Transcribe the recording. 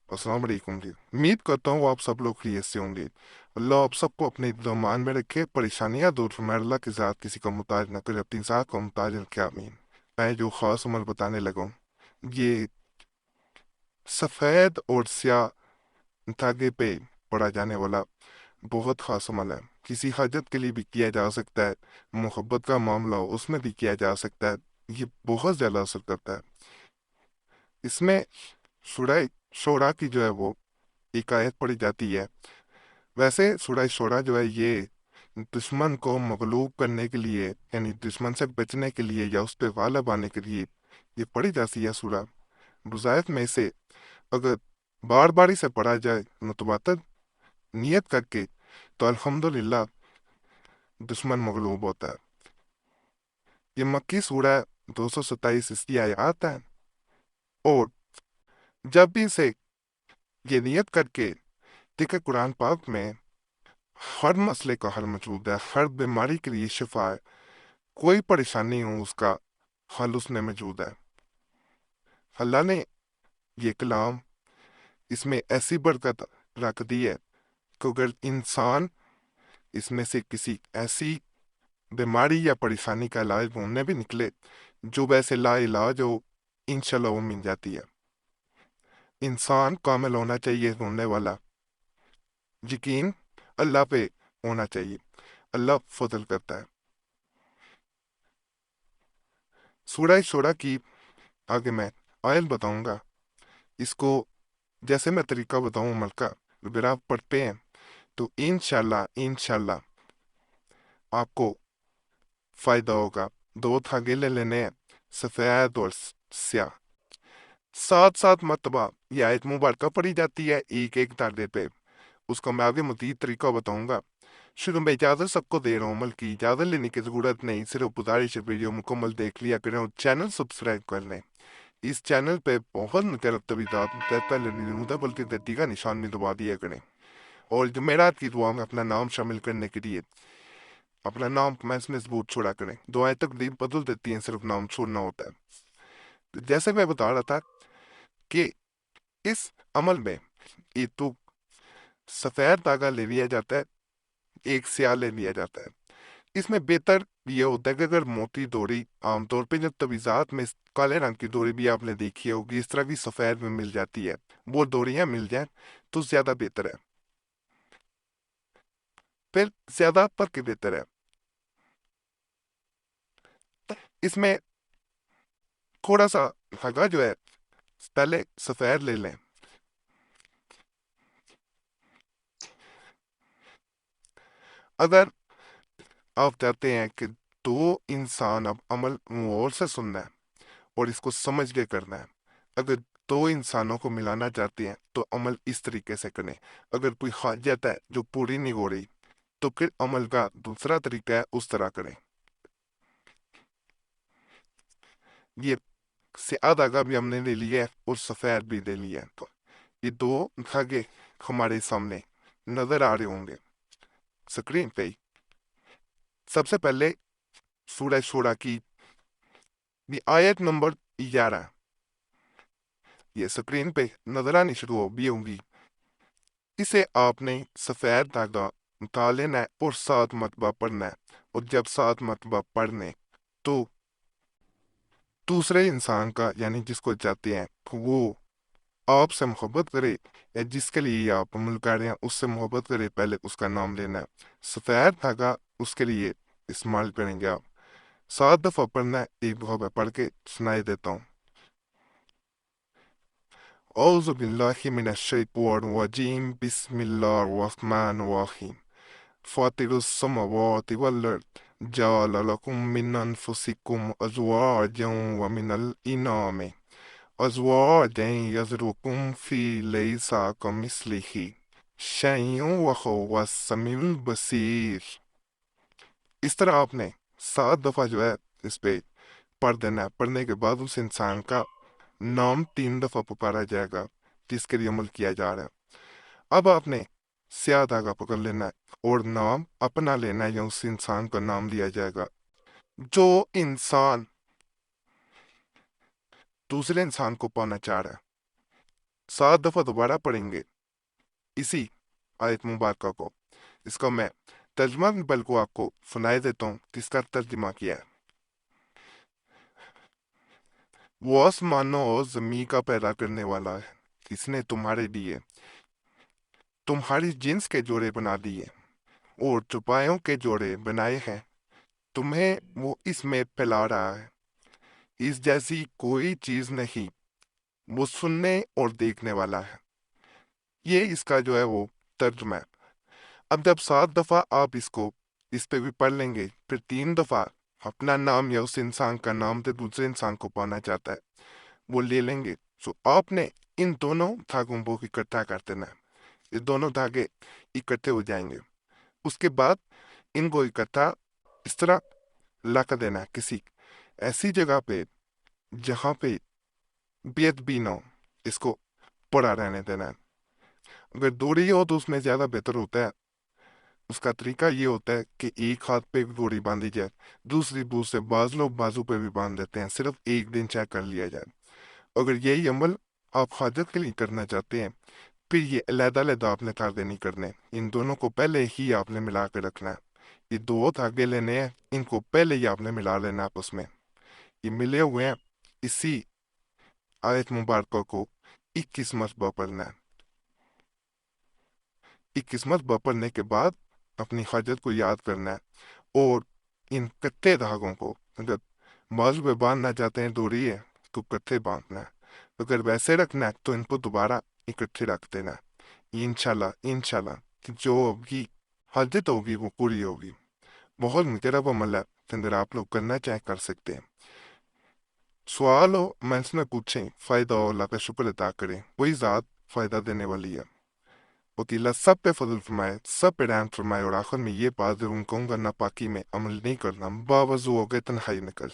अस्सलाम वालेकुम जी। उम्मीद करता हूँ आप सब लोग खैरियत से होंगे। अल्लाह आप सबको अपने ईमान में रखे, परेशानियां दूर फरमाए। अल्लाह के साथ किसी का मुताज न करे, अपनी ज़ात को मुताज रखे, आमीन। मैं जो ख़ास अमल बताने लगा हूँ, ये सफ़ेद और स्याह धागे पे पढ़ा जाने वाला बहुत ख़ास अमल है। किसी हाजत के लिए भी किया जा सकता है, मोहब्बत का मामला हो उसमें भी किया जा सकता है। ये बहुत ज़्यादा असर करता है। इसमें सूरह शोरा की जो है वो एक आयत पढ़ी जाती है। वैसे सूरह शोरा जो है ये दुश्मन को मगलूब करने के लिए, यानी दुश्मन से बचने के लिए या उस पर गालिब आने के लिए ये पढ़ी जाती है सूरह। बुज़ायत में से अगर बार बारी से पढ़ा जाए मुतबातर नियत करके तो अल्हम्दुलिल्लाह दुश्मन मगलूब होता है। ये मक्की सूरह है, 227 इसकी आयत है। और जब भी इसे ये नियत करके देखिए, कुरान पाक में हर मसले का हल मौजूद है, हर बीमारी के लिए शिफा है, कोई परेशानी हो उसका हल उसमें मौजूद है। अल्लाह ने ये कलाम इसमें ऐसी बरकत रख दी है कि अगर इंसान इसमें से किसी ऐसी बीमारी या परेशानी का इलाज ढूंढने भी निकले जो वैसे ला इलाज हो, इंशाल्लाह वो मिल जाती है। इंसान कामिल होना चाहिए ढूंढने वाला, यकीन अल्लाह पे होना चाहिए। अल्लाह फजल करता है। सूरह शोरा की आगे मैं आयत बताऊंगा। इसको जैसे मैं तरीका बताऊं अमल का, अगर आप पढ़ते हैं तो इंशाल्लाह इंशाल्लाह आपको फायदा होगा। दो धागे ले लेने हैं, सफेद और स्याह। साथ साथ मरतबा ये आयत मुबारक पढ़ी जाती है एक एक धागे पे। उसका मैं आगे मजीद तरीका बताऊंगा। शुरू में इजाज़त सबको दे रहा हूँ, अमल की इजाज़त लेने की ज़रूरत नहीं, सिर्फ गुजारिश है वीडियो मुकम्मल देख लिया करें और चैनल सब्सक्राइब कर लें। इस चैनल पे बहुत मुतलब तवीज़ात पहले नहीं होता, बल्कि धरती का निशान भी दबा दिया करें। और जुमेरात की दुआ में अपना नाम शामिल करने के लिए अपना नाम कमेंट्स में जरूर छोड़ा करें। दुआएं तकदीर बदल देती हैं, सिर्फ नाम छोड़ना होता है। तो जैसे मैं बता रहा था कि इस अमल में एक तो सफेद धागा ले लिया जाता है, एक स्याह ले लिया जाता है। इसमें बेहतर ये होता है कि अगर मोटी डोरी, आमतौर पे जब तवीज़ात में काले रंग की डोरी भी आपने देखी होगी, इस तरह की सफेद में मिल जाती है, वो डोरियां मिल जाए तो ज्यादा बेहतर है। फिर ज्यादा पर के बेहतर है। इसमें थोड़ा सा धागा जो है पहले सफेद ले लें। अगर आप चाहते हैं कि दो इंसान अब अमल गौर से सुनना है और इसको समझ के करना है, अगर दो इंसानों को मिलाना चाहते हैं तो अमल इस तरीके से करें। अगर कोई हाजत है जो पूरी नहीं हो रही तो फिर अमल का दूसरा तरीका है, उस तरह करें। ये स्याह धागा भी हमने ले लिया है और सफेद भी ले लिया है। तो ये दो धागे हमारे सामने नजर आ रहे होंगे स्क्रीन पे ही। सबसे पहले सूरह शूरा की ये आयत नंबर 11 ये स्क्रीन पे नजर आनी शुरू हो भी होंगी। इसे आपने सफेद धागा उठा लेना है और 7 मरतबा पढ़ना है। और जब 7 मरतबा पढ़ने तो दूसरे इंसान का, यानी जिसको चाहते हैं वो आपसे मोहब्बत करे या जिसके लिए आप अमल कर रहे हैं उससे मोहब्बत करे, पहले उसका नाम लेना है। सफेद धागा उसके लिए इस्तेमाल करेंगे आप। 7 दफा पढ़ना है, एक दफा मैं पढ़ के सुनाई देता हूँ। औज़ु बिल्लाहि मिनश्शैतानिर्रजीम, बिस्मिल्लाहिर्रहमानिर्रहीम। फातिरुस समावाति वल अर्द, जअल लकुम मिन अनफुसिकुम अज़वाजन व मिनल इनामि अज़वाजन यज़रुकुम फी लैसा कमिस्लिही शैउन व हुवस समीउल बसीर। इस तरह आपने 7 दफा जो है इस पे पढ़ देना है। पढ़ने के बाद उस इंसान का नाम 3 दफा पुकारा जाएगा जिसके लिए अमल किया जा रहा है। अब आपने स्याह धागा पकड़ लेना है और नाम अपना लेना है या उस इंसान का नाम लिया जाएगा। जो इंसान दूसरे इंसान को पाना चाह रहा है, 7 दफ़ा दोबारा पढ़ेंगे इसी आयत मुबारका को। इसका मैं तर्जमा भी बल्कि आपको सुनाई देता हूँ जिसका तर्जमा किया है। वो आसमानों और ज़मीन का पैदा करने वाला है, इसने तुम्हारे लिए तुम्हारी जिन्स के जोड़े बना दिए और चौपायों के जोड़े बनाए हैं। तुम्हें वो इसमें फैला रहा है, इस जैसी कोई चीज नहीं, वो सुनने और देखने वाला है। ये इसका जो है वो तर्जुमा है। अब जब 7 दफा आप इस पे भी पढ़ लेंगे, फिर 3 दफा अपना नाम या उस इंसान का नाम से दूसरे इंसान को पाना चाहता है वो ले लेंगे। सो आपने इन दोनों धागों को इकट्ठा कर देना है। ये दोनों धागे इकट्ठे हो जाएंगे। उसके बाद इनको इकट्ठा इस तरह ला देना है किसी ऐसी जगह पे जहां पे बेदबी ना हो। इसको पड़ा रहने देना है। अगर दूरी हो तो उसमें ज्यादा बेहतर होता है। उसका तरीका ये होता है कि एक हाथ पे एक डोरी बांधी जाए, दूसरी बूथ से बाज लोग बाजू पे भी बांध देते हैं, सिर्फ एक दिन चेक कर लिया जाए। अगर यही अमल आप हाजत के लिए करना चाहते हैं, फिर ये अलहदा आपने धागे नहीं करने, इन दोनों को पहले ही आपने मिला के रखना है। ये दो धागे लेने हैं, इनको पहले ही आपने मिला लेना आपस में। ये मिले हुए हैं, इसी आयत मुबारक को 21 मरतबा पढ़ना है। 21 मरतबा पढ़ने के बाद अपनी हाजत को याद करना है और इन कच्चे धागों को, अगर बाजू पे बांधना चाहते हैं डोरी है तो कट्ठे बांधना है, अगर वैसे रखना है तो इनको दोबारा इकट्ठे रख देना है। इंशाल्लाह इंशाल्लाह कि जो होगी हाजत होगी वो पूरी होगी। बहुत मुजरब अमल है, अगर आप लोग करना चाहें कर सकते हैं। सवाल हो मंस में पूछें, फायदा हो अल्लाह का शुक्र अदा करें, वही ज़ात फायदा देने वाली है। वकीला सब पे फजल फरमाए, सब पे रहम फरमाए। और आखिर में ये बात जरूर कहूँगा, नापाकी में अमल नहीं करना, बावजू हो गए तन्हाई में कर।